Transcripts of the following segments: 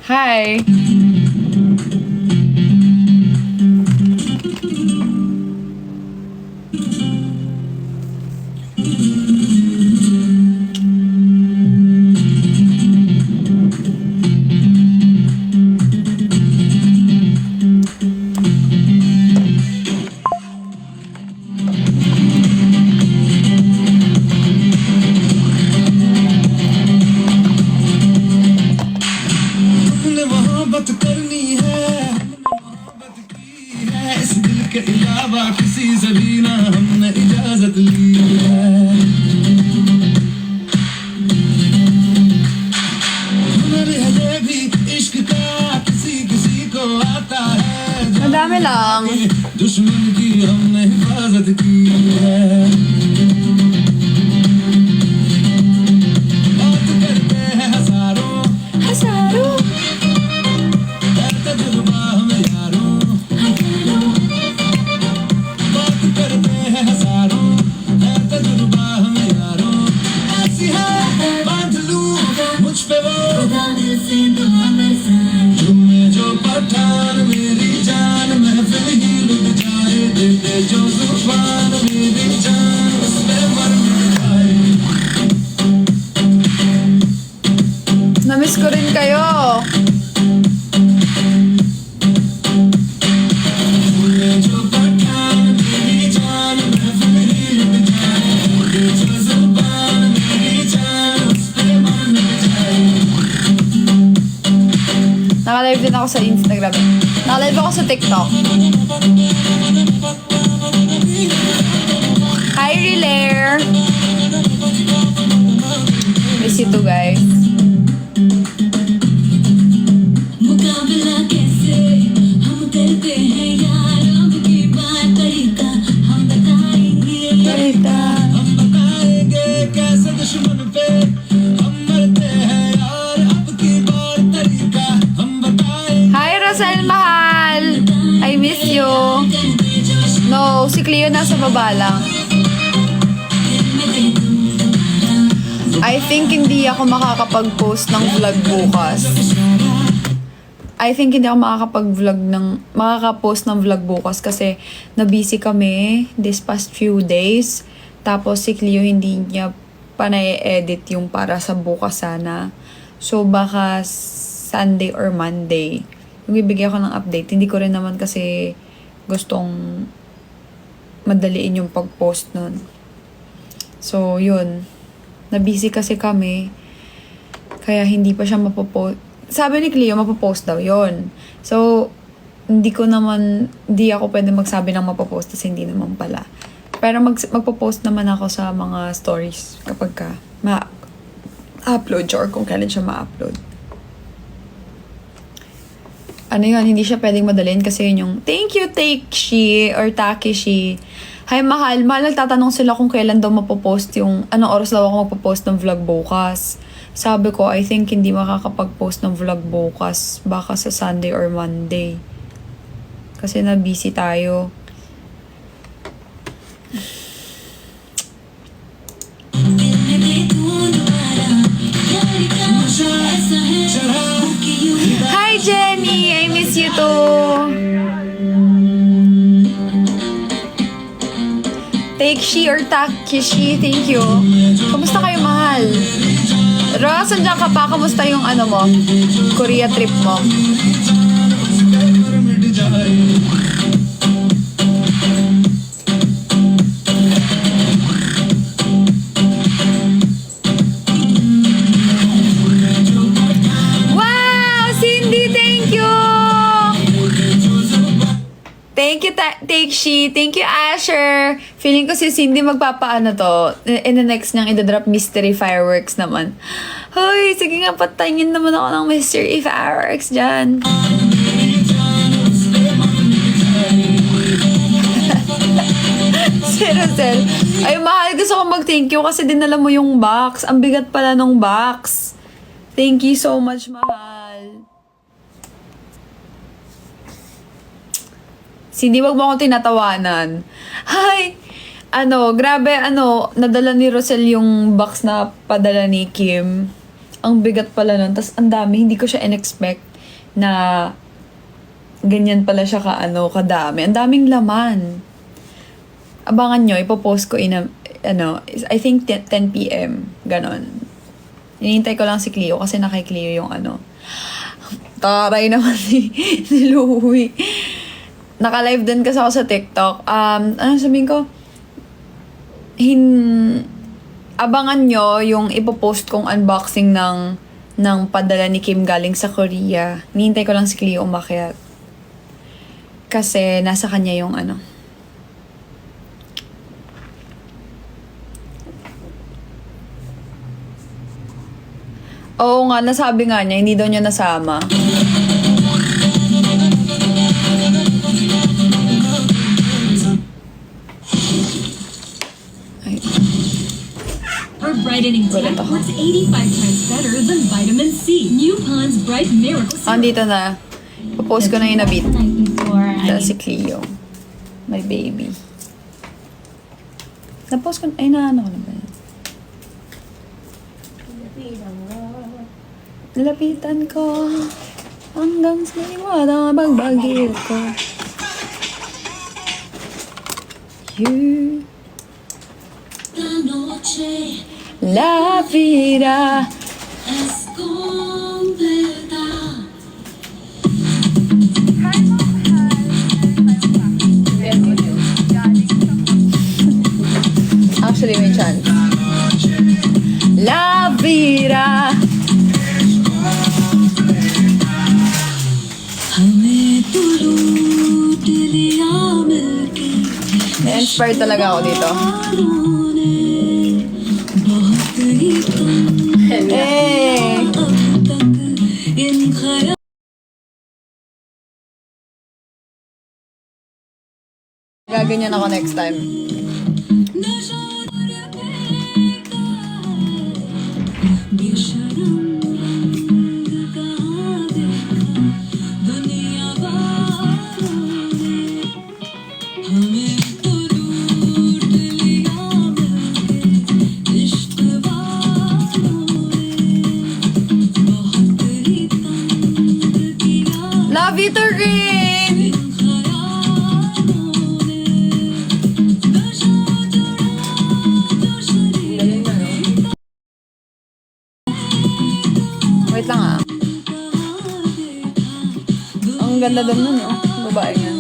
Hi! हमने मोहब्बत करनी है, मोहब्बत की है, इस दिल के अलावा किसी से भी ना हमने इजाजत ली है। हुनर है ये भी इश्क का, किसी किसी को आता है। Madami lang. दुश्मन की हमने हिफाजत की है। बात करते हैं हजारों, Hasaro! तजुर्बा हमें यारों। बात करते हैं हजारों, है तजुर्बा हमें यारों। ऐसी है बांध लूं मुझ पे वो, झूमे जो पठान मेरी जान, महफिल ही लुट जाए। दे दे जो जुबान मेरी जान, उस पे मर मिट जाए। Namiss ko rin kayo. झूमे जो पठान मेरी जान, महफिल ही लुट जाए। दे दे जो जुबान मेरी जान, उस पे मर मिट जाए। Naka-live din ako sa Instagram. Naka-live ako sa TikTok. Hi, Relair! Miss you too, guys. मुकाबला कैसे हम करते हैं यार, अब की बात तरीका हम बताएंगे। हम बताएंगे कैसे दुश्मन पे हम मरते हैं यार, अब की बार तरीका हम बताएंगे। Hi, Rosel Mahal! I miss you. No, si Cleo nasa baba lang. I think hindi ako makakapag-post ng vlog bukas. I think hindi ako makaka-post ng vlog bukas kasi na-busy kami this past few days. Tapos si Cleo hindi niya pa na-edit yung para sa bukas sana. So baka Sunday or Monday. Yung bibigyan ko ng update. Hindi ko rin naman kasi gustong madaliin yung pag-post nun. So yun. Na-busy kasi kami. Kaya hindi pa siya mapopost. Sabi ni Cleo, mapopost daw yon. So, hindi ako pwede magsabi ng mapopost kasi hindi naman pala. Pero magpo-post naman ako sa mga stories kapag ka ma-upload siya or kung kailan siya ma-upload. Ano yun, hindi siya pwedeng madalhin kasi yun yung thank you, Takeshi or Takeshi. Hi, mahal. Mahal, nagtatanong sila kung kailan daw mapopost yung, anong oras daw ako magpo-post ng vlog bukas. Sabi ko, I think hindi makakapag-post ng vlog bukas. Baka sa Sunday or Monday. Kasi na-busy tayo. Hi, Jenny! I miss you too! Takeshi or Takeshi, thank you. Kamusta kayo, mahal? Ross, andyan ka pa? Kamusta yung ano mo? Korea trip mo? Wow! Cindy, thank you! Thank you, Takeshi. Thank you, Asher. Feeling ko si Cindy magpapaano to. In the next niyang idadrop mystery fireworks naman. Hoy, sige nga, patangin naman ako ng mystery fireworks dyan. Si Rosel. Ay, mahal. Gusto ko mag-thank you kasi dinala mo yung box. Ang bigat pala nung box. Thank you so much, mahal. Cindy, wag mo akong tinatawanan. Hi! Grabe, nadala ni Rosel yung box na padala ni Kim. Ang bigat pala nun. Tas ang dami, hindi ko siya in-expect. na ganyan pala siya kadami. Ang daming laman. Abangan nyo, ipopost ko I think 10 p.m. Ganon. Hinihintay ko lang si Cleo kasi nakay Cleo yung taray naman ni Louie. Naka-live din kasi ako sa TikTok. Sabihin ko? Abangan nyo yung ipopost kong unboxing ng padala ni Kim galing sa Korea. Hinihintay ko lang si Cleo umakyat. Kasi nasa kanya yung Oo nga, nasabi nga niya, hindi daw niya nasama. Ay. Our brightening Wala tech to. works 85 times better than vitamin C. New Pond's Bright Miracle Serum. Andito na. Popost ko na yung nabit. Night before, Dahil si Cleo. My baby. Napost ko, ay naano ko na ba yun? Nilapitan ko hanggang sa iwala magbagil ko. You, La noche la vida. es completa. Actually, may chance. La vida. हमें तो लूट लिया मिलके Na-inspired talaga ako dito. यारों ने बहुत ही कम Eh! अब तक इन ख्यालों Gaganyan ako next time. नशा देखा बेशरम रंग कहाँ देखा दुनिया वालों ने हमें तो लूट लिया मिलके इश्क वालों ने बहुत ही तंग किया Love you, Turin! इन ख्यालों ने नशा चढ़ा जो शरीर Wait lang ah. Ang ganda doon nun, oh. Babae yan.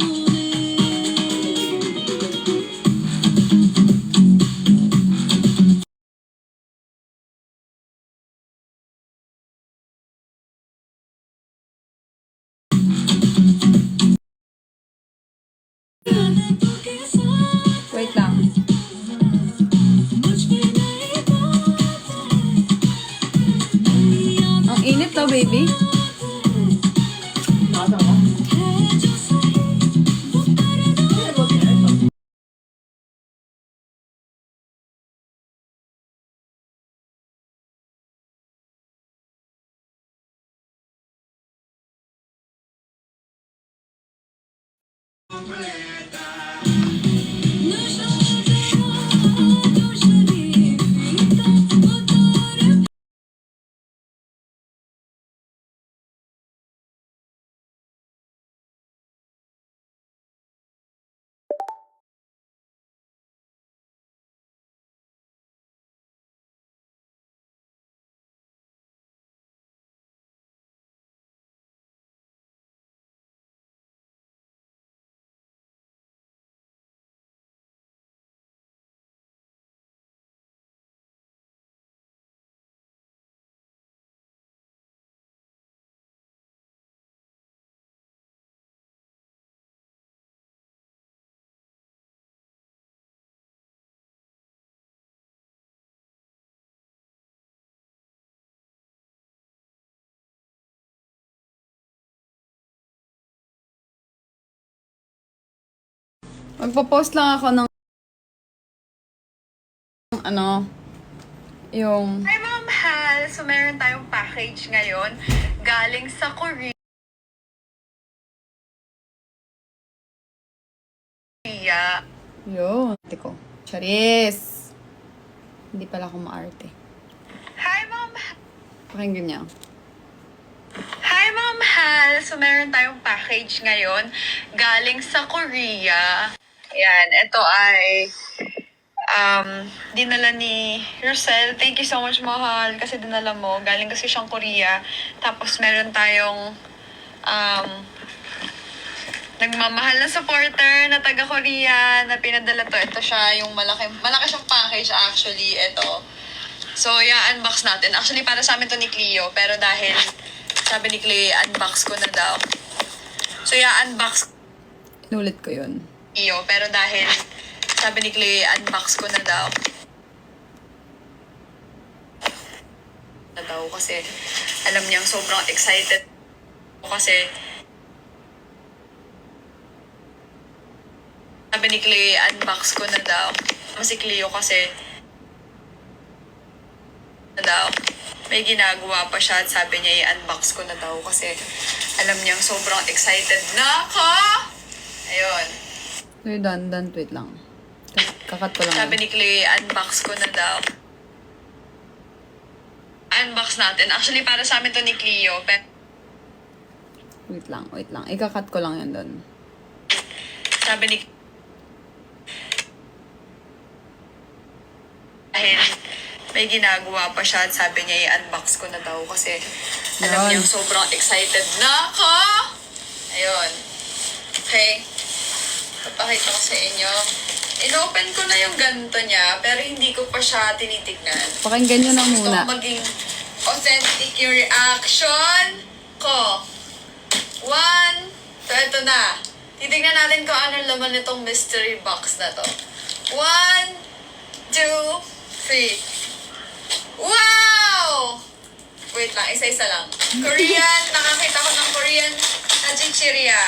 Wait lang. Ang init to, baby. Magpo-post lang ako ng yung... Hi, Ma'am Hal! So, meron tayong package ngayon galing sa Korea. Yun. Ate ko. Charis! Hindi pala ako maarte. Hi, Ma'am Hal! Pakinggan niya. Hi, Ma'am Hal! mahal! So, meron tayong package ngayon galing sa Korea. Ayan, ito ay dinala ni Rosel. Thank you so much, mahal, kasi dinala mo. Galing kasi siyang Korea. Tapos, meron tayong nagmamahal na supporter na taga-Korea na pinadala to. Ito siya, yung malaki siyang package actually. Ito. So, i-unbox natin. Actually, para sa amin to ni Cleo. Pero dahil sabi ni Cleo, unbox ko na daw. So, i-unbox Inulit ko yun. Cleo. Pero dahil sabi ni Cleo, unbox ko na daw. Kasi alam niyang sobrang excited kasi sabi ni Cleo, unbox ko na daw. Si Cleo kasi may ginagawa pa siya at sabi niya i-unbox ko na daw kasi alam niyang sobrang excited na ako. Ayun. Uy, dan, wait lang. Kakat ko lang. Sabi ni Cleo, unbox ko na daw. Unbox natin. Actually, para sa amin to ni Cleo. Wait lang. Ikakat ko lang yan doon. Sabi ni dahil may ginagawa pa siya at sabi niya i-unbox ko na daw kasi alam Yan. niyang sobrang excited na ako. Ayun. Okay. Papakita ko sa inyo. In-open ko na yung ganito niya pero hindi ko pa siya tinitignan. Pakinggan nyo na Gusto muna. ko maging authentic yung reaction ko. One. So, ito na. Titignan natin kung anong laman nitong mystery box na to. 1, 2, 3. Wow! Wait lang, isa-isa lang. Korean, nakakita ko ng Korean na chichirya.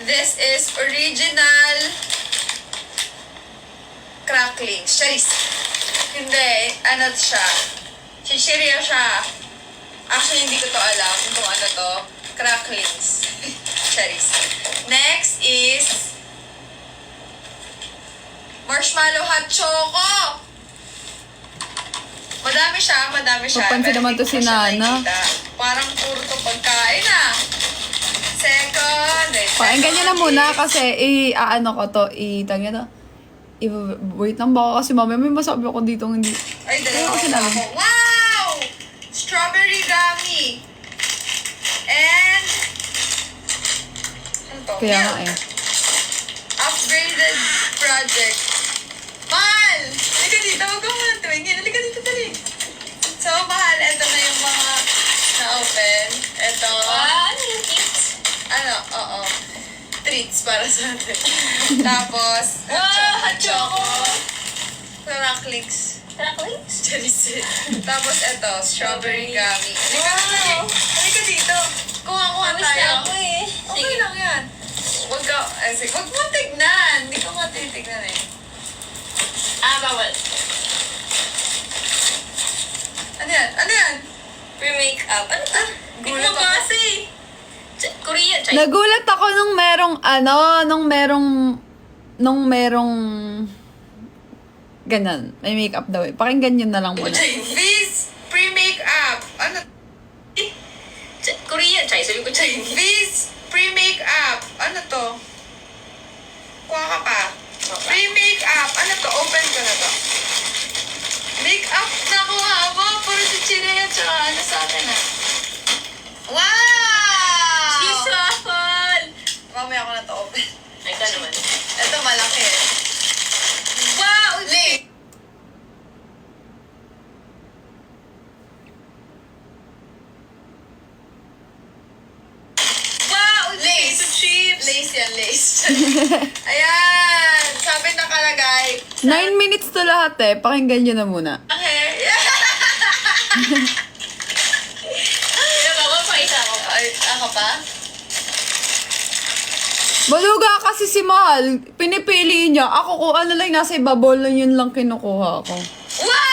This is original cracklings. Charis. Hindi, ano siya? Chichirya siya. Actually, hindi ko to alam kung ano to. Cracklings. Charis. Next is marshmallow hot choco. Madami siya. Papansin pero naman hindi to ko si pa siya Nana. nakikita. Parang puro to pagkain ah. Second. Pakinggan nyo na muna kasi ano ko to, tagyan to. Wait lang baka kasi mamaya may masabi ako dito hindi. Ay, dalawa kasi pa namin. ako. Wow! Strawberry gummy. And ano to? Kaya nga Milk. Upgraded project. Mahal! Halika dito. Huwag ka muna tumingin. Halika dito, dali. So, mahal. Ito na yung mga na-open. Ito. Ano yung kids? Ano? Oo. Treats para sa atin. Tapos, Hot choco! cracklings. Cracklings? Charis. Tapos ito, strawberry gummy. Halika Wow. dito. Halika dito. Kuha Wish na tayo. ako eh. Okay lang yan. Sige, wag mo tignan. Hindi ko nga titignan eh. Bawal. Ano yan? Pre-makeup. Ano to? Gulat Tignan mo ako. kasi. Korea, China. Nagulat ako nung merong ganun. May makeup daw eh. Pakinggan nyo na lang muna. Viz pre-makeup. Ano? Korea, China. Sabi ko China. Viz pre-makeup. Ano to? Kuha ka pa. Pre-makeup. Ano to? Open ko na to. Makeup na kuha mo. Puro chichirya yan. Tsaka ano sa akin ah. Wow! Sisahol! Mamaya ko na to open. Ay, ka naman. Ito malaki eh. Wow! Lace. Wow! Lace. Potato chips! Lace yan, lace. Ayan. Sabi nakalagay. 9 minutes to lahat eh. Pakinggan nyo na muna. Okay. Diba ako pa isa ako pa? Ay, ako pa? Baluga kasi si Mahal. Pinipili niya. Ako kung ano lang nasa ibabaw lang yun lang kinukuha ko. Wow!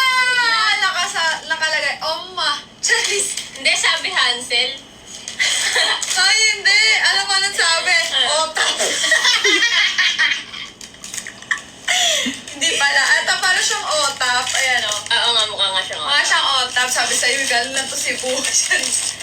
Nakalagay. Oma. Charis. Hindi, sabi Hansel. Ay, hindi. Alam mo anong sabi? Otap. Hindi pala. Ito para siyang otap. Ayan o. Oo nga, mukha nga siya nga. Mga siyang otap. Sabi sa'yo, galing na to Cebu. Charis.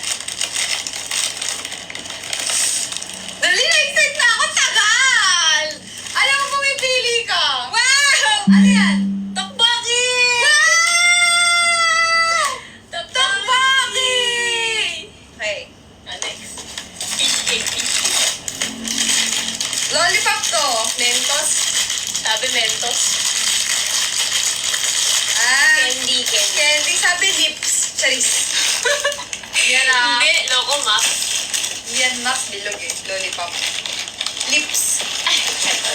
Ayoko, Max. Yan, Max, bilog eh. Lollipop. Lips. Ito.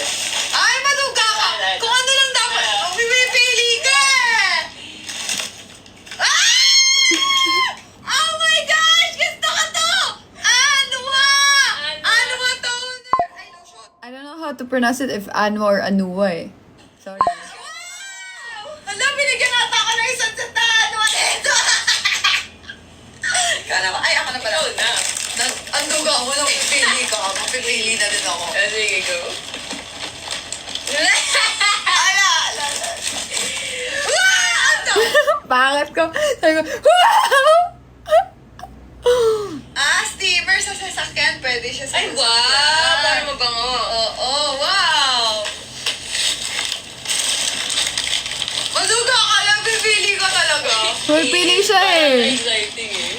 Ay, maduga ka! Kung ano lang dapat. Pipili ka! Ah! Oh my gosh! Gusto ko to! Anua! Anua toner! Ay, no, shot. I don't know how to pronounce it if Anua or Anua eh. Sorry. Hala, binigyan nata ako ng isang sata. Anua dito! Kala ko, ay, ako na pala. Ikaw na. Ang duga mo, nung pipili ka. Mapipili na din ako. Sige, go. Ala! Ano? Bakit ko? Sabi ko, wow! Steamer sa sasakyan. Pwede siya sa Ay, sasakyan. wow! Para mabango. Oo, wow! Maduga ka lang, pipili ka talaga. Pili siya eh. Exciting eh.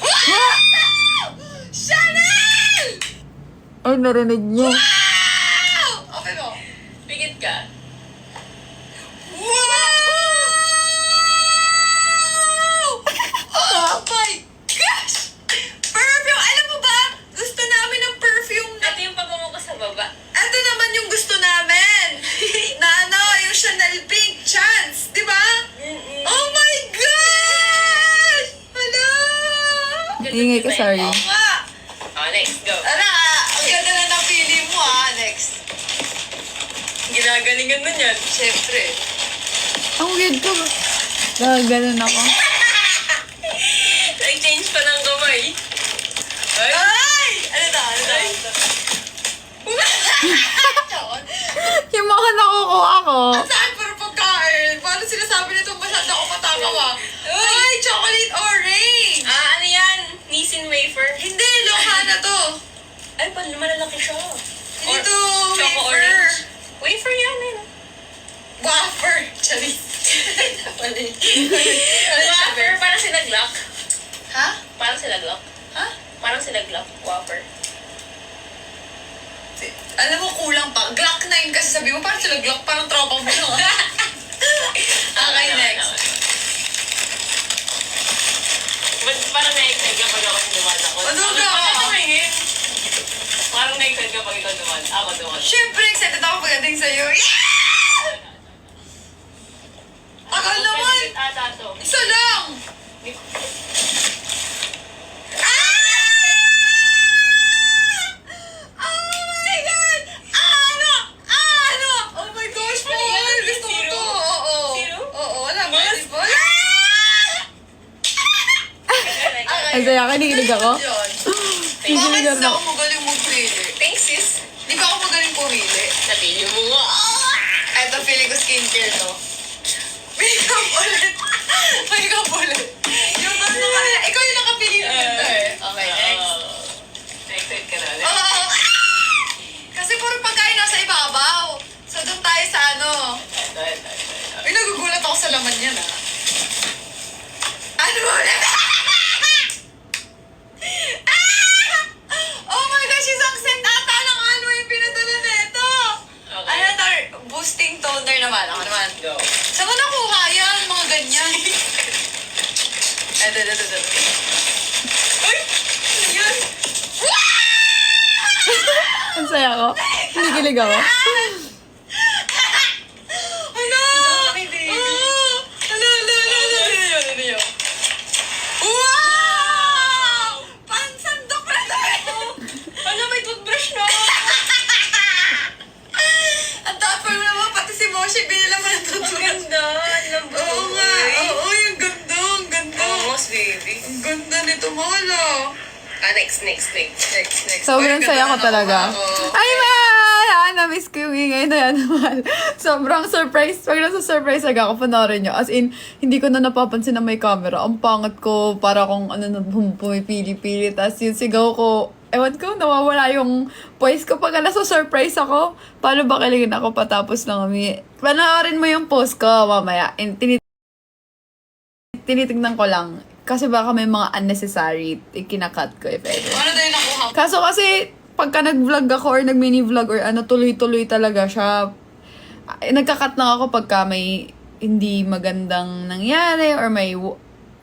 Wow! Chanel! Ay, narinig niyo. Wow! Okay mo. Pigit ka. Wow! Oh my gosh! Perfume! Alam mo ba? Gusto namin ng perfume na... Ito yung pabango ko sa baba. Ito naman yung gusto namin! na ano, yung Chanel Pink Chance, di ba? Oh my gosh! Hala! Ingay ka, sorry. Oo nga! Oh, next, go. Ala, ang ganda na napili mo next. Ginagalingan mo yan. Siyempre. Ang weird ko. Ganun ako. Nag-change pa ng kamay. Ay! Ay! Ano na? Ano na? Yung mga nakukuha ko. Saan para pagkain? Paano sinasabi nito masyado ako matakawa? Ay, chocolate orange! Ano yan? Nissin wafer? Hindi, lokha na to. Ay, malalaki siya. Dito, Choco wafer. orange. Wafer yan eh. Wafer. Charis. Wafer, parang sila Glock. Ha? Parang sila Glock. Ha? Parang sila Glock. Wafer. Alam mo, kulang pa. Glock 9 kasi sabi mo, parang sila Glock, parang tropa mo. No? Okay, next. But parang na-excite kapag ako dumaan ako. Ano ka? Bakit tumingin? Parang na-excite kapag ikaw dumaan. Ako dumaan. Siyempre, excited ako pagdating sa'yo. Yeah! Tagal naman! Ata to. Isa lang! Oh my God! Ano? Ano? Oh my gosh, Paul! yan? Gusto ko Zero? to. Oo. Zero? Oo, wala ba? Mas? Di ba? Ay, saya kinikilig ako. Yun. Kinikilig Bakit ako. ako magaling magpili? Thanks, sis. Di ba ako magaling pumili? Napili mo nga. Eto, feeling ko skincare to. Makeup ulit. Makeup ulit. Yung ano kanina, ikaw yung nakapili ng ganda eh. Okay, next. Na-excite ka na ulit. Oo. Kasi puro pagkain nasa ibabaw. So, doon tayo sa ano. Ito. Uy, nagugulat ako sa laman yan Ano ulit? Oh my gosh, isang set ata ng ano yung pinadala nito. Okay. Ano to? Boosting toner naman. Ako naman. Go. Saan mo nakuha yan? Mga ganyan. Ito. Uy! Ano yun? Ang saya ko. Kinikilig ako. Hala! baby. Oh! Hala! Ano yun? Wow! Pansandok na tayo! Ano, may toothbrush na? Ang tapang naman, pati si Moshi, binila mo na Ang tutulog. ganda. Ang Oo nga. Oo, yung ganda. Ang ganda. Almost, baby. Ang ganda nito, Molo. Next. Next. Sobrang Uy, saya ko ganda na talaga. ako. Ay, mahal! Na-miss ko yung ingay na yan, mahal. Sobrang surprise. Pag nasa surprise agad ako, panoorin nyo. As in, hindi ko na napapansin na may camera. Ang pangat ko, para kung ano na pumipili-pili. Tapos yung sigaw ko, ewan ko, nawawala yung voice ko pag nasa surprise ako. Paano ba kiligin ako patapos ng kami? Panoorin mo yung post ko mamaya. And tinitignan ko lang. Kasi baka may mga unnecessary ikinakat ko if ever. Ano tayo nakuha? Kaso kasi, pagka nag-vlog ako or nag-mini-vlog or ano, tuloy-tuloy talaga siya. Nagka-cut lang ako pagka may hindi magandang nangyari or may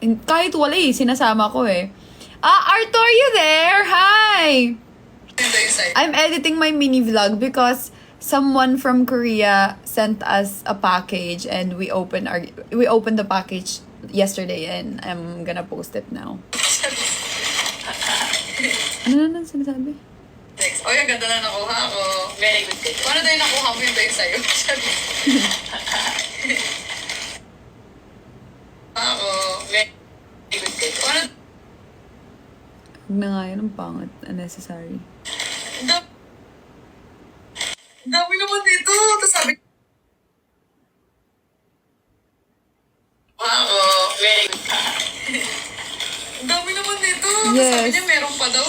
Kahit wala eh, sinasama ko eh. Arthur, you there? Hi! I'm editing my mini vlog because someone from Korea sent us a package and we opened the package yesterday and I'm gonna post it now. Ano na sinasabi? Text. Oy, ang ganda na nakuha ko. Very good ka. Paano tayo nakuha mo yung tayo sa'yo? Ako. Very good ka. Paano? Huwag na nga yun, ang pangat. Unnecessary. Dami naman dito. Tapos sabi ako. Very good ka. Dami naman dito. Tapos Yes. sabi niya meron pa daw.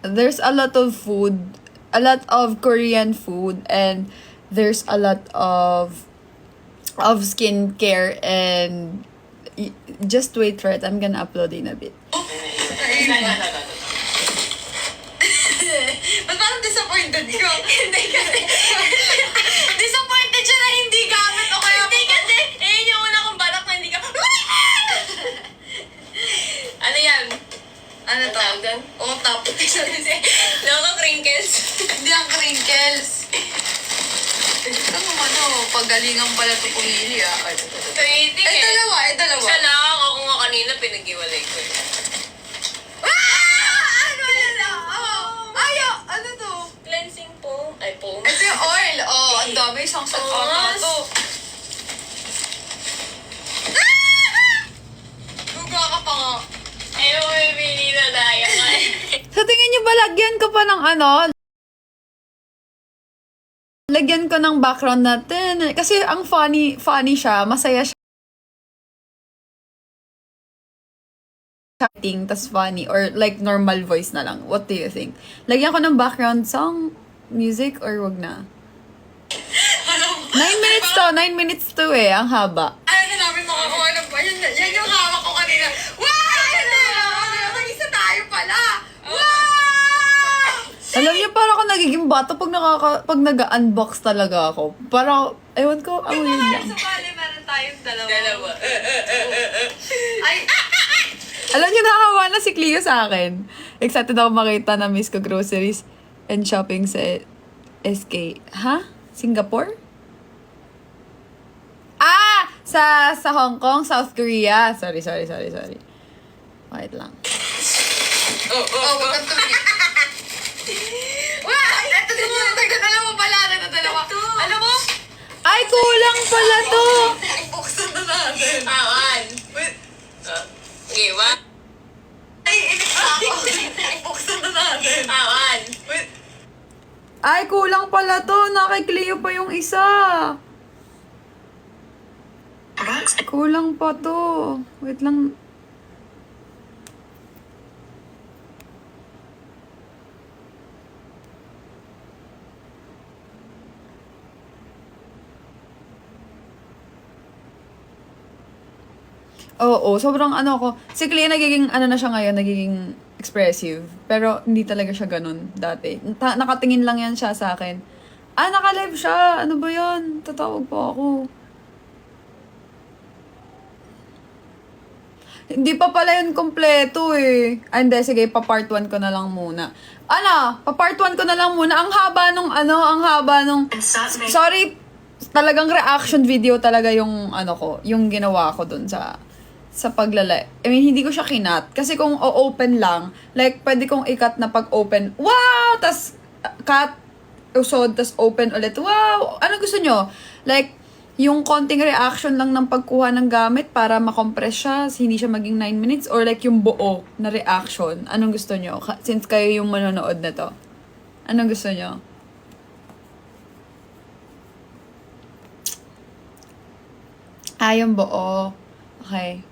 There's a lot of food, a lot of Korean food, and there's a lot of skincare and just wait for it. I'm gonna upload in a bit. Ba't parang disappointed ko? Hindi kasi. Disappointed siya na hindi gamit o kaya. Hindi kasi, yung una kong balak na hindi ka. Ano yan? Ano to? Tawag doon? Otap. Loko crinkles. Hindi ang crinkles. Ito mo ano, pagalingan pala ito pumili ah. Creating Eh, dalawa. Siya lang, ako nga kanina pinag-iwalay ko eh. Ano yan ah? Ayo, ano to? Cleansing foam. Ay, foam. Ito yung oil. Oh, ang dami isang set Oo, ata to. Guga ka pa nga. Ayaw mo bibili na daya ka eh. Sa tingin niyo ba lagyan ko pa ng ano? Lagyan ko ng background natin. Kasi ang funny siya, masaya siya. Acting, tas funny, or like normal voice na lang. What do you think? Lagyan ko ng background song, music, or wag na? 9 minutes to, 9 minutes to eh, ang haba. Ayaw na namin makakuha ng ba? Yan yung hawak ko kanina. Wow! Mag-isa tayo pala! Wow! Alam niyo, parang ako nagiging bata pag nag-unbox talaga ako. Parang, ewan ko, ang weird lang. Sa bali, meron tayong dalawa. Dalawa. Ay, Alam niyo, nakawa na si Cleo sa akin. Excited ako makita na miss ko groceries and shopping sa SK. Ha? Singapore? Sa Hong Kong, South Korea. Sorry. Wait lang. oh, wag kang tumingin. Wow! Ito din yung nagdadalawa pala. Nagdadalawa. Alam mo? Ay, kulang pala to! Buksan na natin. Awan. Wait. Okay, what? Ay, inis na ako. Buksan na natin. Awan. Wait. Ay, kulang pala to. Nakay Cleo pa yung isa. Kulang pa to. Wait lang. Oo, sobrang ano ko. Si Clea nagiging, ano na siya ngayon, nagiging expressive. Pero hindi talaga siya ganun dati. Nakatingin lang yan siya sa akin. Naka-live siya. Ano ba yun? Tatawag po ako. Hindi pa pala yun kompleto eh. Hindi, sige, pa-part 1 ko na lang muna. Pa-part 1 ko na lang muna. Ang haba nung Sorry, talagang reaction video talaga yung yung ginawa ko dun sa paglala. I mean, hindi ko siya kinat. Kasi kung o-open lang, like, pwede kong ikat na pag-open, wow! Tas, cut, usod, tas open ulit, wow! Ano gusto nyo? Like, yung konting reaction lang ng pagkuha ng gamit para makompress siya, hindi siya maging 9 minutes, or like yung buo na reaction. Anong gusto nyo? Since kayo yung manonood na to. Anong gusto nyo? Yung buo. Okay.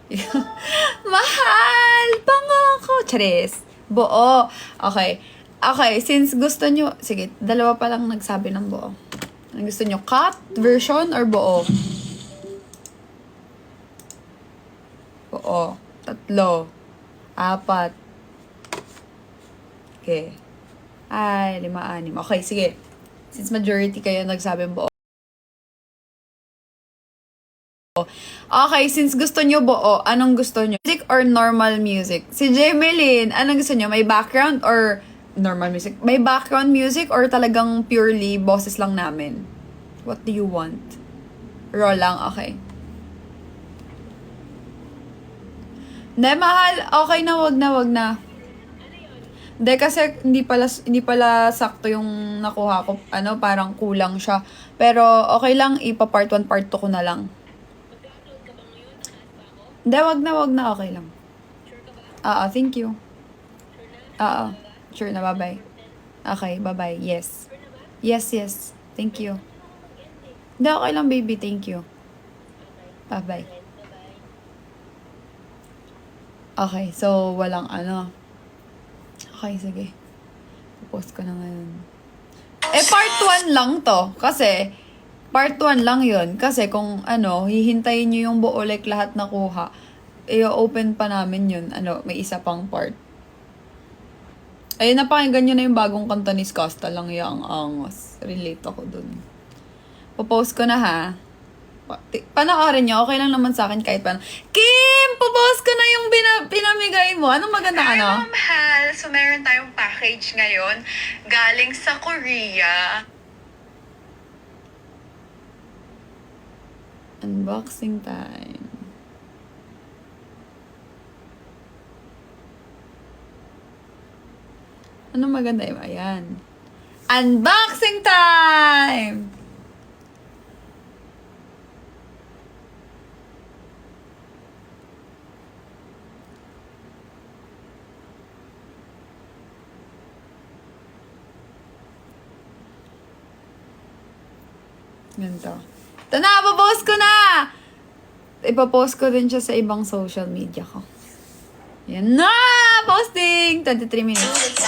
Mahal! Pangako! Charis. Buo. Okay. Okay, since gusto nyo, sige, dalawa pa lang nagsabi ng buo. Ang gusto nyo, cut version or buo? Buo. 3. 4. Okay. 5, 6. Okay, sige. Since majority kayo nagsabing buo. Okay, since gusto nyo buo, anong gusto nyo? Music or normal music? Si Jemeline, anong gusto nyo? May background or normal music? May background music or talagang purely boses lang namin? What do you want? Raw lang, okay. Hindi, mahal. Okay na, wag na. Hindi, kasi hindi pala sakto yung nakuha ko. Parang kulang siya. Pero okay lang, ipa-part 1, part 2 ko na lang. Hindi, wag na. Okay lang. Thank you. Sure na, bye-bye. Okay, bye-bye. Yes. Yes. Thank you. Hindi, okay lang, baby. Thank you. Bye-bye. Okay, so walang Okay, sige. Post ko na ngayon. Part 1 lang to. Kasi, part 1 lang yun. Kasi kung hihintayin nyo yung buo, like lahat nakuha, i-open pa namin yun. May isa pang part. Ayun, napakinggan nyo na yung bagong kanta ni Skasta lang yung angos. Relate ako dun. Popost ko na ha. Panoorin nyo, okay lang naman sa akin kahit paano. Kim! Popost ko na yung pinamigay mo. Anong maganda Mahal. So, meron tayong package ngayon galing sa Korea. Unboxing time. Anong maganda yun? Ayan. Unboxing time! Ganito. Ito na! Papost ko na! Ipapost ko din siya sa ibang social media ko. Yan na! Posting! 23 minutes.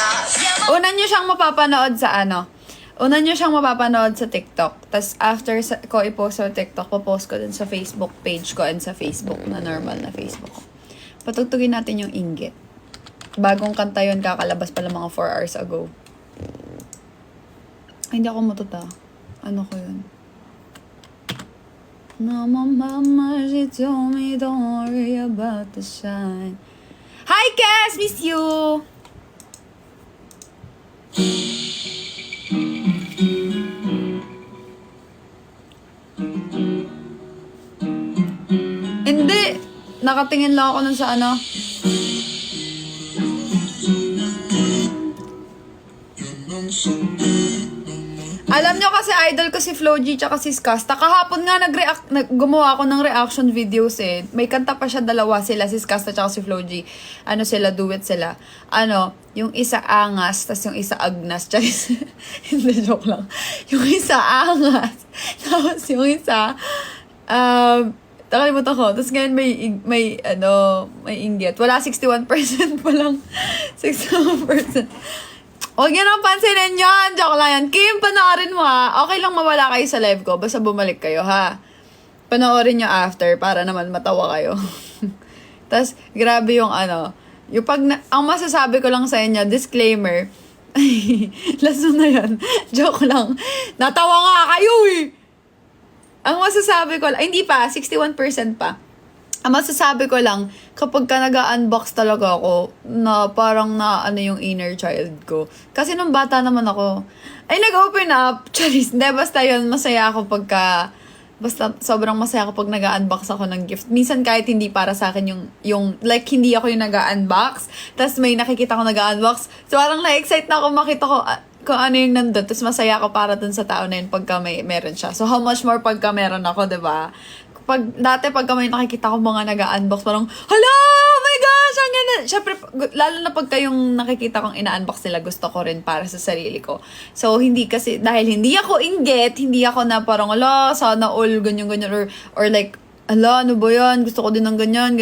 Una nyo siyang mapapanood sa Una nyo siyang mapapanood sa TikTok. Tapos after ko i-post sa TikTok, papost ko din sa Facebook page ko and sa Facebook na normal na Facebook ko. Patugtugin natin yung inggit. Bagong kanta yun, kakalabas pala mga 4 hours ago. Ay, hindi ako matuta. Ano ko yun? No, my mama, she told me don't worry about the shine. Hi, Cass! Miss you! Hindi! Nakatingin lang ako nun sa Alam nyo kasi idol ko si Flo G tsaka si Skasta. Kahapon nga gumawa ako ng reaction videos eh. May kanta pa siya, dalawa sila, si Skasta tsaka si Flo G. Duet sila. Yung isa angas, tas yung isa agnas. Charis. Hindi, joke lang. Yung isa angas. Tapos yung isa, nakalimutan ko. Tapos ngayon may inggit. Wala, 61% pa lang. 61%. Huwag nyo nang pansinin yun. Joke lang yan. Kim, panoorin mo ha. Okay lang mawala kayo sa live ko. Basta bumalik kayo ha. Panoorin nyo after para naman matawa kayo. Tapos, grabe yung yung ang masasabi ko lang sa inyo, disclaimer. Laso na yan. Joke lang. Natawa nga kayo eh. Ang masasabi ko lang, hindi pa, 61% pa. Ang masasabi ko lang, kapag ka nag-unbox talaga ako, na parang yung inner child ko. Kasi nung bata naman ako, ay nag-open up. Charis, hindi, basta yun, masaya ako basta sobrang masaya ako pag nag-unbox ako ng gift. Minsan kahit hindi para sa akin yung like, hindi ako yung nag-unbox, tapos may nakikita ko nag-unbox, so parang na-excite na ako makita ko, kung ano yung nandun, tapos masaya ako para dun sa tao na yun pagka meron siya. So, how much more pagka meron ako, diba? Dati pagka may nakikita ko mga nag-unbox, parang, hala! Oh my gosh! Ang ganda! Siyempre, lalo na pagka yung nakikita kong ina-unbox nila, gusto ko rin para sa sarili ko. So, dahil hindi ako inggit, hindi ako na parang, ala, sana all, ganyan, or like, ala, ano ba yan? Gusto ko din ng ganyan.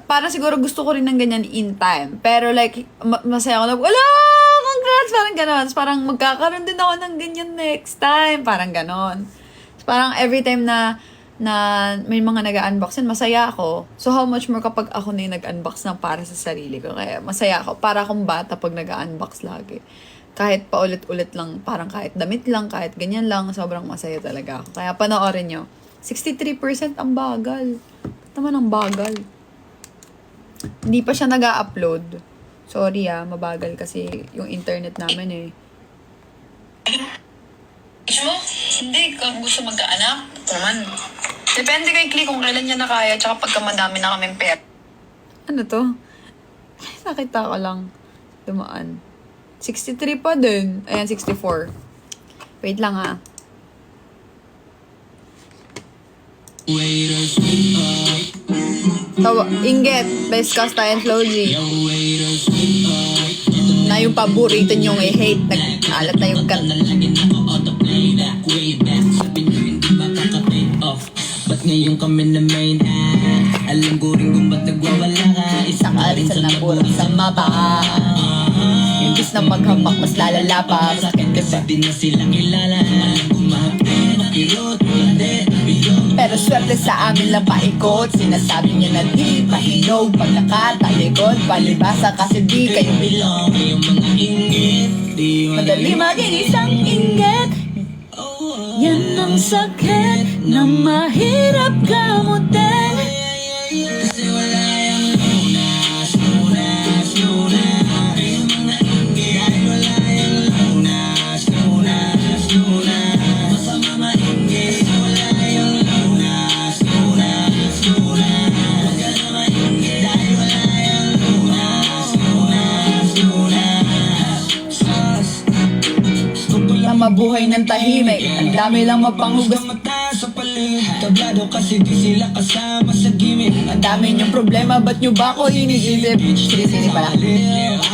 Parang siguro gusto ko rin ng ganyan in time. Pero like, masaya ako na, ala! Congrats! Parang ganon. Parang magkakaroon din ako ng ganyan next time. Parang ganon. Parang every time na may mga nag-unbox, masaya ako. So, how much more kapag ako na yung nag-unbox ng para sa sarili ko. Kaya masaya ako. Para akong bata pag nag-unbox lagi. Kahit paulit-ulit lang, parang kahit damit lang, kahit ganyan lang, sobrang masaya talaga ako. Kaya panoorin nyo. 63% ang bagal. Naman ang bagal. Hindi pa siya nag-upload. Sorry mabagal kasi yung internet namin eh. mo? Hindi, kung gusto magkaanak, naman. Depende kay Klee kung kailan niya na kaya, tsaka pagka madami na kaming pera. Ano to? Ay, nakita ko lang. Dumaan. 63 pa din. Ayan, 64. Wait lang Inget, Best Casta and Floji. Na yung paborito nyong i-hate. Nag-alat na yung kanta. Ba't ngayon kami na main alam ko rin kung ba't nagwawala ka. Isa ka rin sa naburot sa mapa. Imbis na maghamak, mas lalala pa. Sakit diba? Di na sila kilala. Alam ko mahapin, makirot, hindi, bilog. Pero swerte sa amin lang paikot. Sinasabi niya na di pahinog. Pag nakatalikod, palibasa kasi di kayo bilong. Ngayong mga ingit, di Madali maginis ang inggit. Yan ang sakit na mahirap gamutin. kasi wala yung lunas, lunas, lunas. Ngayong mga ingit, dahil wala yung lunas, lunas, lunas. Masama maingit, kasi wala yung lunas, lunas, lunas. Huwag ka na maingit, dahil wala yung lunas, lunas, lunas. Na mabuhay ng tahimik. Ang dami lang mapanghugas. Mata sa paligid, tablado kasi di sila kasama sa gimmick. Ang dami niyong problema, ba't niyo ba ako iniisip? Sini pala. I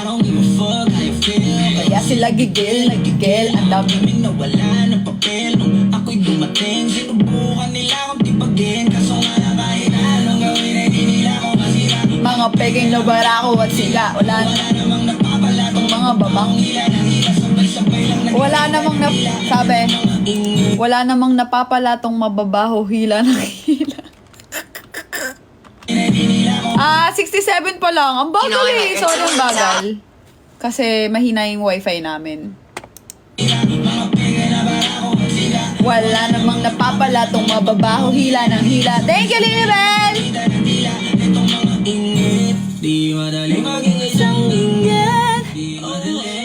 don't give a fuck how you feel. Kaya sila gigil, nagigil. Ang dami Kaming nawala ng papel nung ako'y dumating. Sinubukan nila akong tipagin, kaso nga na kahit anong gawin ay di nila ako masira. mga peking na barako at sila. Wala Namang napapala tong mga babang. hila ng hila, sabay-sabay lang Wala namang sabi, wala namang napapalatong mababaho, hila ng hila. 67 pa lang. Ang bagal eh. Sorry, ang bagal. Kasi mahina yung wifi namin. Wala namang napapalatong mababaho, hila ng hila. Thank you, Lilibel! Di madali maging Isang inggit,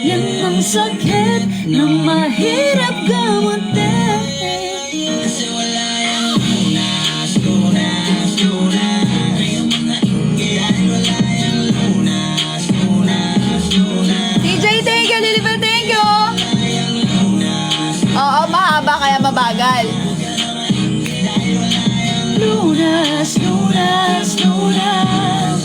yan ang sakit na mahirap gamutin. kasi wala yung lunas, lunas, lunas. Ngayong mga inggit, dahil wala yung lunas, lunas, lunas. DJ, thank you, Lilibel, thank you! Oo, mahaba kaya mabagal. Lunas, lunas, lunas.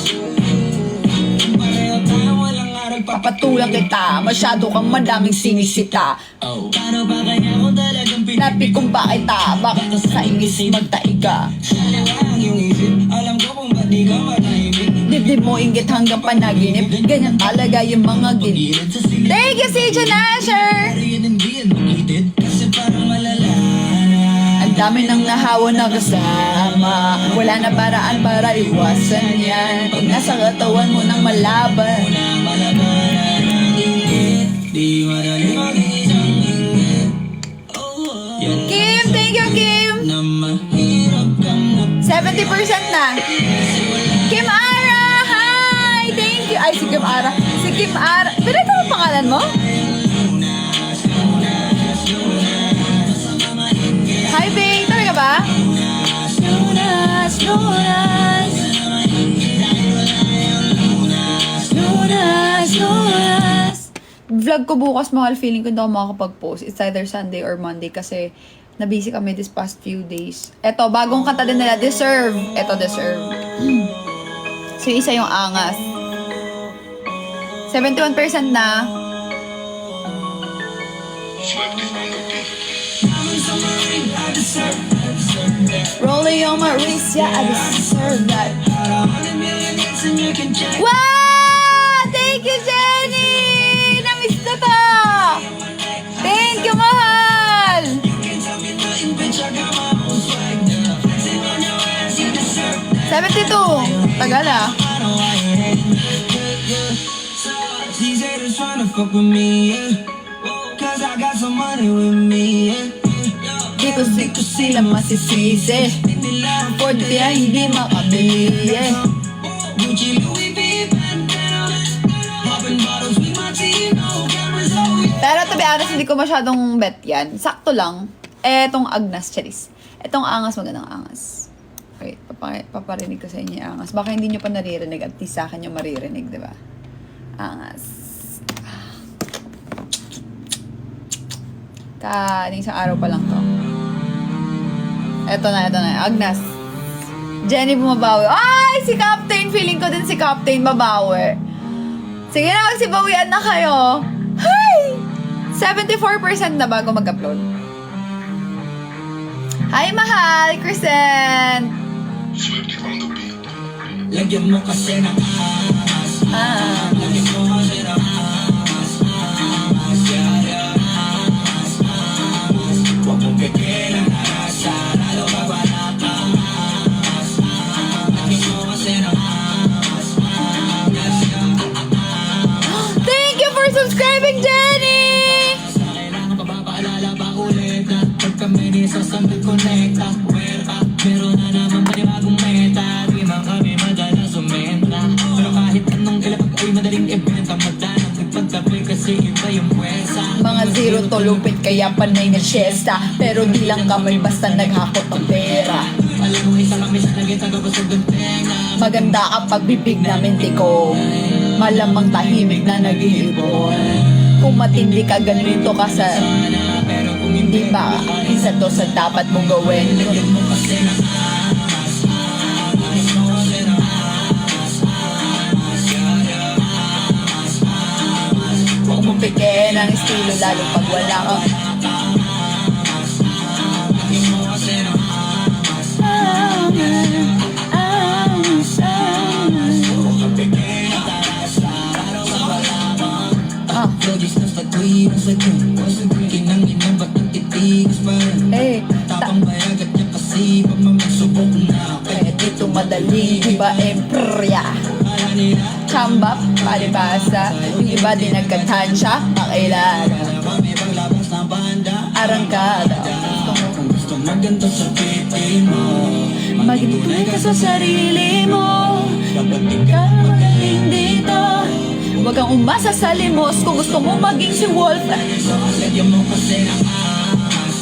Pareho tayo walang aral pa. Papatulang kita, masyado kang madaming sinisita. Oh, paano ba kaya kung talagang Napi kung bakit bakit sa ingis magtaiga. pinagaliwang yung isip? Alam ko kung ba't di ka matahimik. Dibdib mo inggit hanggang panaginip. Ganyan talaga yung mga gin. Gilid sa silid, Thank you, CJ Nasher! yan hindi yan makitid. Kasi parang malala. Ang dami nang nahawa na kasama. Wala na paraan para iwasan yan. Pag nasa katawan mo nang malaban. Unang malabanan ng inggit, di madali maging isang inggit. Oh, yan Kim, thank you, Kim! na mahirap kang 70% na. Kim Ara, hi! Thank you. Ay, si Kim Ara. Si Kim Ara. Pinata mo pangalan mo? Hi, Bing. Talaga ba? Lunas, lunas. Lunas, lunas. Vlog ko bukas, mahal. Feeling ko hindi ako makakapag-post. It's either Sunday or Monday kasi na-busy kami this past few days. Eto, bagong kanta din nila, Deserve. Eto, Deserve. So, isa yung angas. 71% na. Rolling on my wrist, yeah, I deserve that. Wow! Thank you, Jenny! Na-miss na to! Thank you, mahal! 72! Tagal ah. These haters tryna fuck with me, yeah. Cause I got some money with me, yeah. Di ko ko sila masisisi. Ford kaya hindi makabili eh. Gucci, Louis V, bandana. Popping bottles with my team, no cameras always. Pero to be honest, hindi ko masyadong bet yan. Sakto lang. Etong Agnas, charis. Etong angas, magandang angas. Wait, paparinig ko sa inyo yung angas. Baka hindi nyo pa naririnig at least sa akin yung maririnig, di ba? Angas. Isang araw pa lang to. Eto na. Agnas. Jenny bumabawi. Ay, si Captain! Feeling ko din si Captain babawi. Sige na, magsibawian na kayo. Hi! 74% na bago mag-upload. Hi, mahal! Crescent! Lagyan mo kasi ng ahas. Lagyan mo kasi ng ahas. Ahas, yeah. Ahas. Huwag mong bigyan ng arasa. Lalo ka wala kang ahas. Lagyan mo kasi ng ahas. Ahas, yeah. Thank you for subscribing, Jenny! Sa kailangan pa ba paalala ba ulit na pag kami ni sa Sambil Connecta. Meron na naman panibagong meta. Di man kami madala sumenta. Pero kahit anong ilapag ay madaling ibenta. Magdanang nagpagtabi kasi iba yung pwersa. Mga zero to lupit kaya panay na siesta. Pero di lang kami basta naghakot ng pera. Alam mo isa kami sa naging tagabasag ng tenga. Maganda kapag bibig namin tiko. Malamang tahimik na nag-iipon. Kung matindi ka ganito ka sa... Pero kung Hindi ba isa to sa dapat mong gawin? mo kasi ng ahas. Lagyan mo kasi ng ahas. Ahas, yeah. Ahas. Huwag mong pikin ang estilo lalo pag wala ka. Lagyan mo kasi ng ahas. Huwag kang bigyan ng tarasa. Lalo ka wala kang logis na sa tuwing sa kinangin ba't ang titigas pa rin? Eh, Tapang bayagat niya kasi pamagsubok na kahit ito madali, iba emprya. kaya nila. Chamba, palibasa, yung iba din nagkatansya, makilala. Kami paglabas ng banda. Arangkada, Kung gusto maganda sa pitin mo, maging tunay ka sa sarili mo. dapat di Ikaw ang magaling dito. Huwag kang umasa sa limos kung gusto mo maging si Wolf. lagyan mo kasi ng ahas.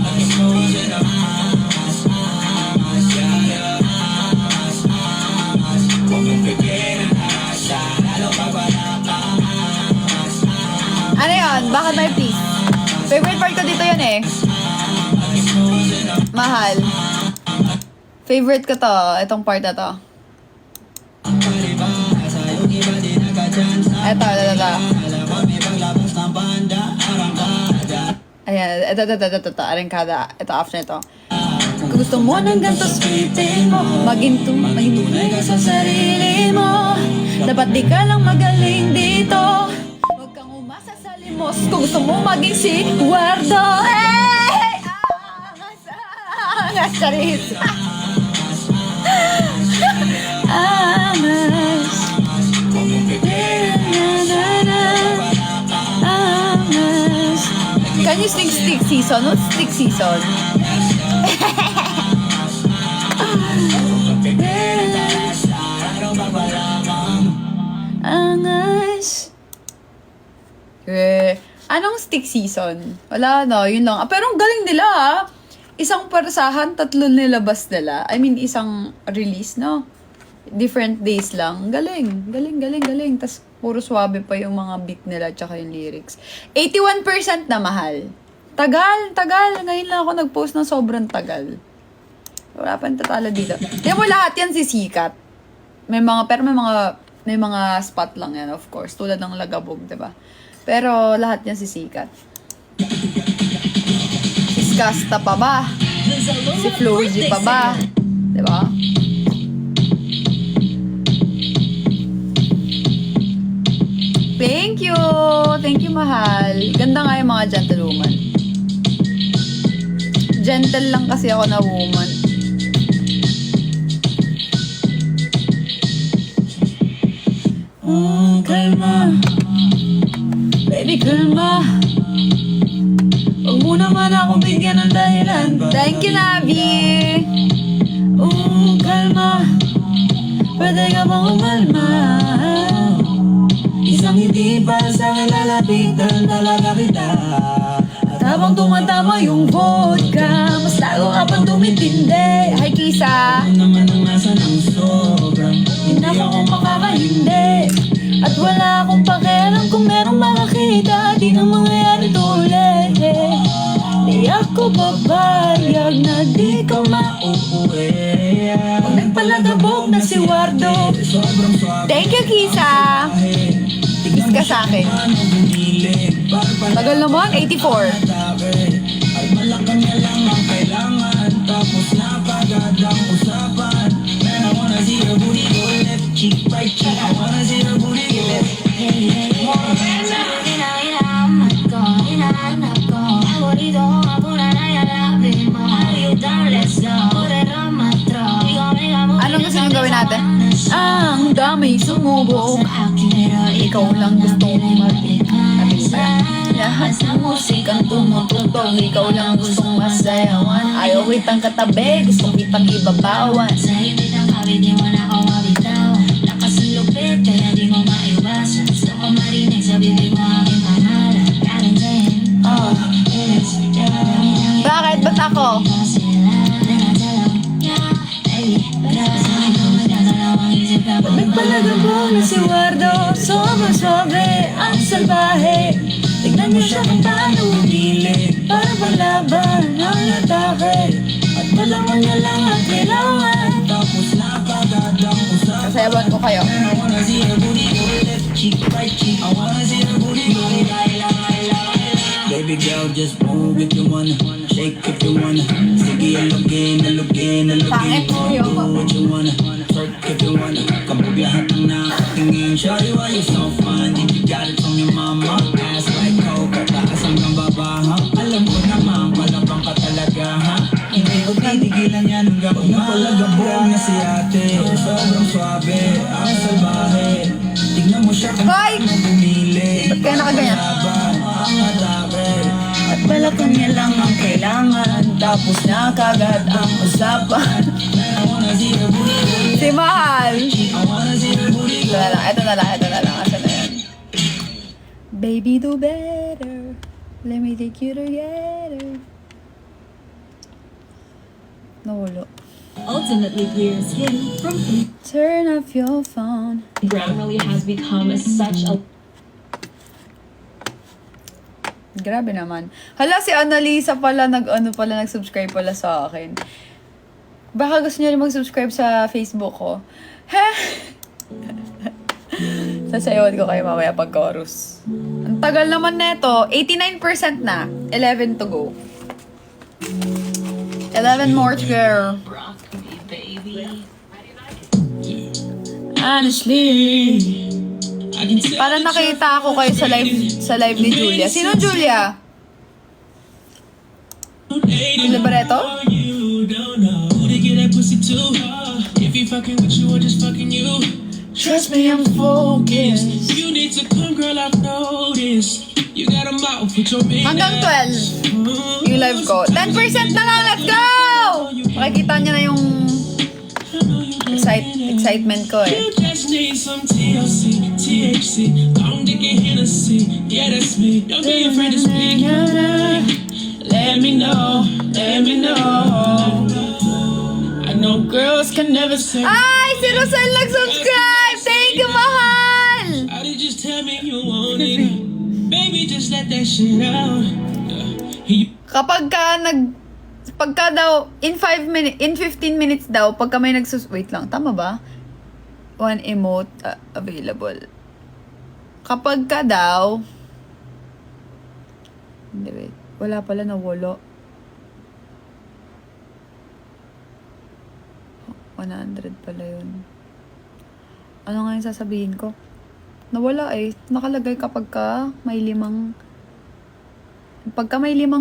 Lagyan mo kasi ng ahas. Ahas, yeah. Ahas. Huwag mong bigyan ng arasa. Lalo pa wala kang ahas. Ano yun? Bakit may please? Favorite part ko dito yun eh. Mahal. Favorite ko to. Itong part na to. Palibasa, yung iba di nagka-chance. Ito. Alam mo, may paglabas ng banda. Arangkada. Ayan. Ito. Arangkada. Ito after ito. Kung gusto mo ng ganito sweetin mo, maging tunay ka sa sarili mo. Dapat di ka lang magaling dito. Huwag kang umasa sa limos kung gusto mo maging si Guardo. Hey! Angas, charis. Angas. Angas. Can you sing stick season? What's stick season? Angas. Anong stick season? Wala no, yun lang. Pero ang galing nila ha. Isang parasahan, 3 nilabas nila. I mean, isang release, no? Different days lang. Galing. Tas puro swabe pa yung mga beat nila tsaka yung lyrics. 81% na mahal. Tagal. Ngayon lang ako nag-post ng sobrang tagal. Wala pa yung tatala dito. Di mo lahat yan sisikat. May mga spot lang yan, of course. Tulad ng Lagabog, diba? Pero lahat yan sisikat. Si Skasta pa ba? Si Floji pa ba? Diba? Thank you! Thank you, mahal. Ganda nga yung mga gentlewoman. Gentle lang kasi ako na woman. Kalma. Baby, kalma. Huwag mo mo naman ako bigyan ng dahilan. Thank you, Nabi! Kalma. Pwede ka bang umalma? Isang hindi pa sa akin lalapitan talaga kita. At habang tumatama yung vodka, mas lalo ka pang tumitindi. Hi, Kisa! Naman ang nasa ng sobra. Hindi ako makakahindi. At wala akong pakialam kung merong makakita. Di na mangyayari to ulit. Di ako papayag na di ka mauuwi. Pag nagpalagabog na si Wardo, sobrang suwabe. Thank you, Kisa! Tigis ka sa akin. Tagal naman, 84. Ay malakang na lang ang kailangan. Tapos na kagad ang usapan. Man, I wanna see your booty go left cheek, right cheek. I wanna see your booty go left. Anong gusto nyo gawin natin? Ang dami sumubok. Ikaw lang gusto kong Lahat ng musikang tumutugtog, ikaw lang gustong masayawan. Ayaw kitang katabi, gusto kitang ibabawan. Sa himig ng kawit, di mo na ako mabitawan. Lakas ang lupit, kaya di mo maiwasan. Gusto ko marinig sa bibig mo aking pangalan. Karantin, it's your. Bakit? Ba't ako? Nagpalagabog na si Wardo, sobrang suwabe, ang salbahe. Tignan niyo siya kung paano umili, para paglaban ang atake. At malaman niya lang ang kailangan. Tapos na kagad ang usapan. Sasayawan ko kayo. I wanna see her booty go left cheek, right cheek. I wanna see her booty go Baby girl, just move if you wanna, shake if you wanna. Sige, alugin. Pangit mo yun. Do what you wanna, twerk if you wanna. Kabog lahat ng nakatingin. Shawty, why you so fine? If you got it from your mama. Ass like coke, kataas hanggang baba, ha? Alam ko naman, palabang ka talaga, ha? Hindi ko titigilan yan hanggang umapalagabog na si ate. Sobrang swabe, ang salbahe. Tignan mo siya kung Hoy! bumili. Ba't kaya nakaganyan? Laban, ang atake. At balakang niya lang ang kailangan. Tapos na kagad ang usapan. I wanna see her booty go Si Mahal! I wanna see her booty go Ito na lang. Asan na yan? Baby, do better. Let me take you together. Nawalo. Ultimately clear skin from Turn off your phone. brown really has become such a Grabe naman. Hala, si Annalisa pala, nag-subscribe pala sa akin. Baka gusto niyo rin mag-subscribe sa Facebook ko. Ha? Sasayawan ko kayo mamaya pag chorus. Ang tagal naman neto. 89% na. 11 to go. 11 more to go. Honestly, Parang nakita ako kayo sa live ni Julia. Sino Julia? Yung libreto? trust me, I'm focused. You need to come, girl, I've noticed. You got a mouth with your man. Hanggang 12. Yung live ko. 10% na lang! Let's go! Makikita niya na yung excitement ko eh. You just need some TLC, THC. I'm digging Hennessy. Yeah, that's me. Don't be afraid to speak. Let me know. I know girls can never say. Ay! Si Rosel nag-subscribe! Thank you, mahal! How did you just tell me you want it? Baby, just let that shit out. Pagka daw, in 15 minutes daw, pagka may wait lang, tama ba? One emote available. Kapag ka daw, hindi, wait. Wala pala, nawalo. 100 pala yun. Ano nga yung sasabihin ko? Nawala eh. Nakalagay kapag ka may 5. Pagka may 5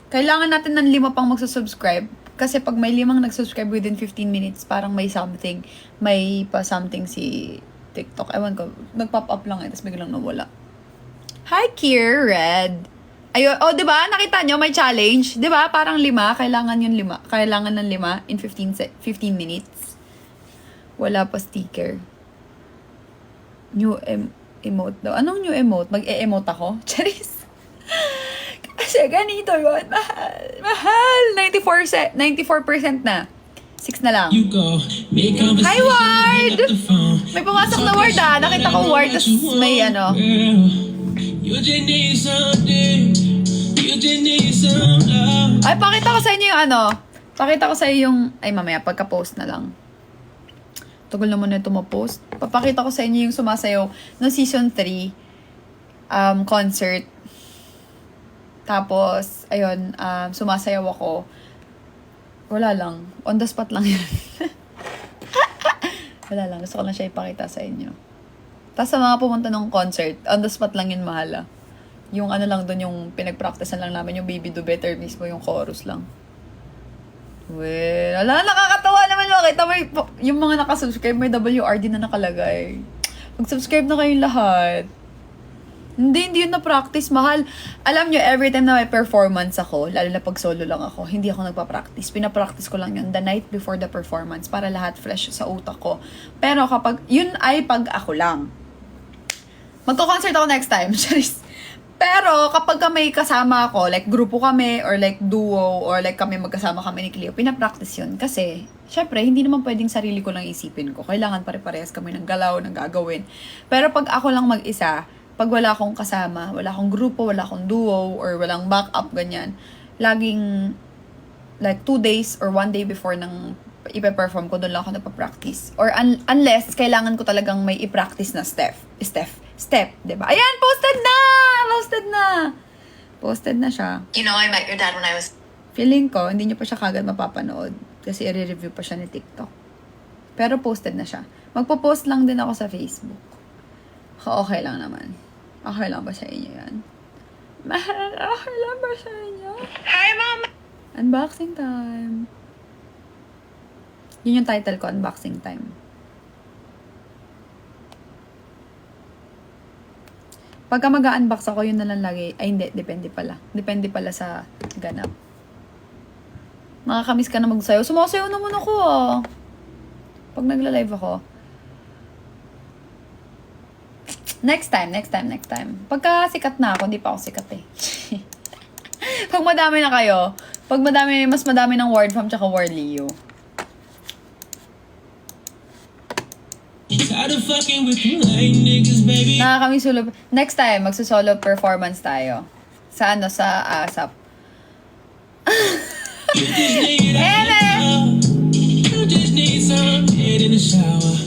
kailangan natin ng 5 pang magsusubscribe. Kasi pag may 5 nag-subscribe within 15 minutes, parang may something si TikTok. Ewan ko, nag-pop up lang tapos biglang nawala. Hi, Kier Red. Ayun, oh, di ba? Nakita nyo, may challenge. Di ba? Parang 5. Kailangan yun 5. Kailangan ng 5 in 15 minutes. Wala pa sticker. New emote daw. Anong new emote? Mag-e-emote ako? Charis. Kasi ganito yun. Mahal. Mahal. 94% na. 6 na lang. You go, make Hi, conversation, Ward! hang up the phone. May pumasok na word ah. Nakita ko word, tas may ano. Girl, you just need something. You just need some love. Ay, pakita ko sa inyo yung ano. Pakita ko sa inyo yung... Ay, mamaya, pagka-post na lang. Tagal naman na ito ma-post. Papakita ko sa inyo yung sumasayaw ng season 3 concert. Tapos, ayun, sumasayaw ako. Wala lang. On the spot lang yan. Wala lang. Gusto ko lang siya ipakita sa inyo. Tapos sa mga pumunta ng concert, on the spot lang yun, mahal ah. Yung ano lang doon, yung pinag-practicean lang namin, yung Baby Do Better mismo, yung chorus lang. Well, wala, nakakatawa naman makita mo yung mga nakasubscribe, may WRD na nakalagay. Mag-subscribe na kayong lahat. Hindi yun na-practice, mahal. Alam nyo, every time na may performance ako, lalo na pag solo lang ako, hindi ako nagpa-practice. Pina-practice ko lang yun the night before the performance para lahat fresh sa utak ko. Pero kapag, yun ay pag ako lang. Magko-concert ako next time. Pero kapag may kasama ako, like grupo kami, or like duo, or like kami magkasama kami ni Cleo, pina-practice yun. Kasi, syempre, hindi naman pwedeng sarili ko lang isipin ko. Kailangan pare-parehas kami ng galaw, ng gagawin. Pero pag ako lang mag-isa, pag wala akong kasama, wala akong grupo, wala akong duo, or walang backup, ganyan, laging, like 2 days or 1 day before ng ipe-perform ko, doon lang ako nagpa-practice. Or unless, kailangan ko talagang may i-practice na step. Diba? Ayan, posted na siya. You know, I met your dad when I was Feeling ko, hindi niyo pa siya kagad mapapanood kasi i-review pa siya ni TikTok. Pero posted na siya. Magpo-post lang din ako sa Facebook. Okay lang naman. Okay lang ba sa inyo yan? Mahal, okay lang ba sa inyo? Hi, Mom! Unboxing time. Yun yung title ko, unboxing time. Pagka mag-unbox ako, yun na lang lagi. Ay, hindi. Depende pala. Depende pala sa ganap. Nakakamiss ka na magsayaw. Sumasayaw naman ako ah. Pag nagla-live ako. Next time. Pagka sikat na ako, hindi pa ako sikat eh. Pag madami na kayo, mas madami ng word fam tsaka word Leo. Tired of fucking with you like niggas, baby. Nakakamiss solo. Next time, magsusolo performance tayo. Sa ASAP. You just need you just need some head in the shower,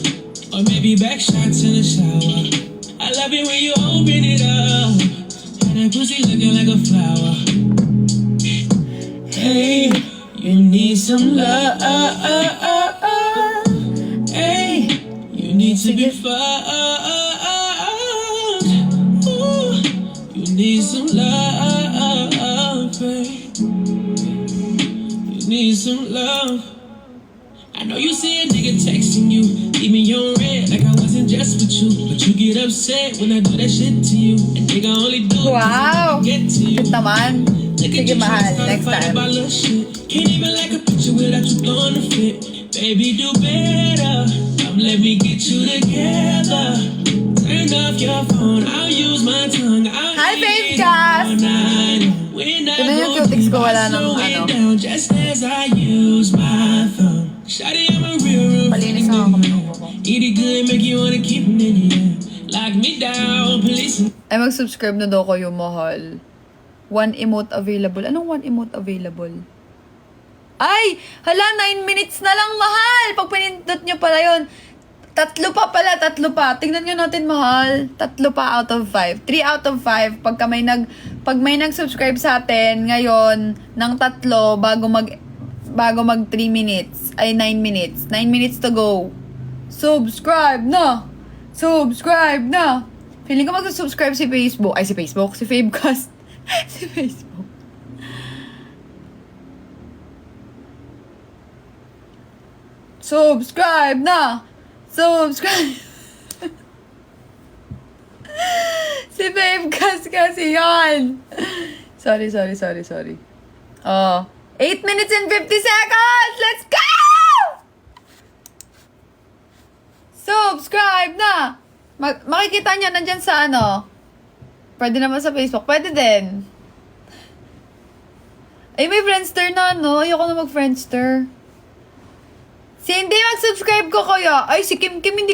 or maybe back shots in the shower. I love it when you open it up, and that pussy looking like a flower. Hey, you need some love. Hey, you need to get fucked. Ooh, you need some love, babe. Need some love. I know you see a nigga texting you, leaving you on red like I wasn't just with you, but you get upset when I do that shit to you, and nigga only do it 'cause I Wow! get to you. Cute naman. Look at Sige, you mahal. trying to Next fight time. about little shit. Can't even like a picture without you throwing a fit. Baby, do better. Let me get you together. Turn off your phone. I'll use my tongue. Hi, babe, Jas! Tignan yung cutics ko, wala nang ano. Just as I use my thumb. Shawty, I'm a real Palinis na ako kami ng buko. Eat it good, make you wanna keep it in here. Lock me down, police. Ay, mag-subscribe na daw kayo, mahal. 1 emote available. Anong 1 emote available? Ay! Hala, 9 minutes na lang, mahal! Pag pinindot nyo pala yun. 3 pa. Tingnan nyo natin, mahal. 3 pa out of 5. 3 out of 5. Pag may nag-subscribe sa atin ngayon ng 3 bago mag 3 minutes. Ay, 9 minutes. 9 minutes to go. Subscribe na! Feeling ko mag-subscribe si Facebook. Ay, si Fabecast. Si Facebook. Subscribe na! Si Fabecast kasi yan. Sorry. Oh. 8 minutes and 50 seconds! Let's go! Subscribe na! Makikita nyo, nandyan sa ano. Pwede naman sa Facebook. Pwede din. Ay, may Friendster na, no? Ayoko na mag-Friendster. Si hindi mag-subscribe ko kaya. Ay, si Kim hindi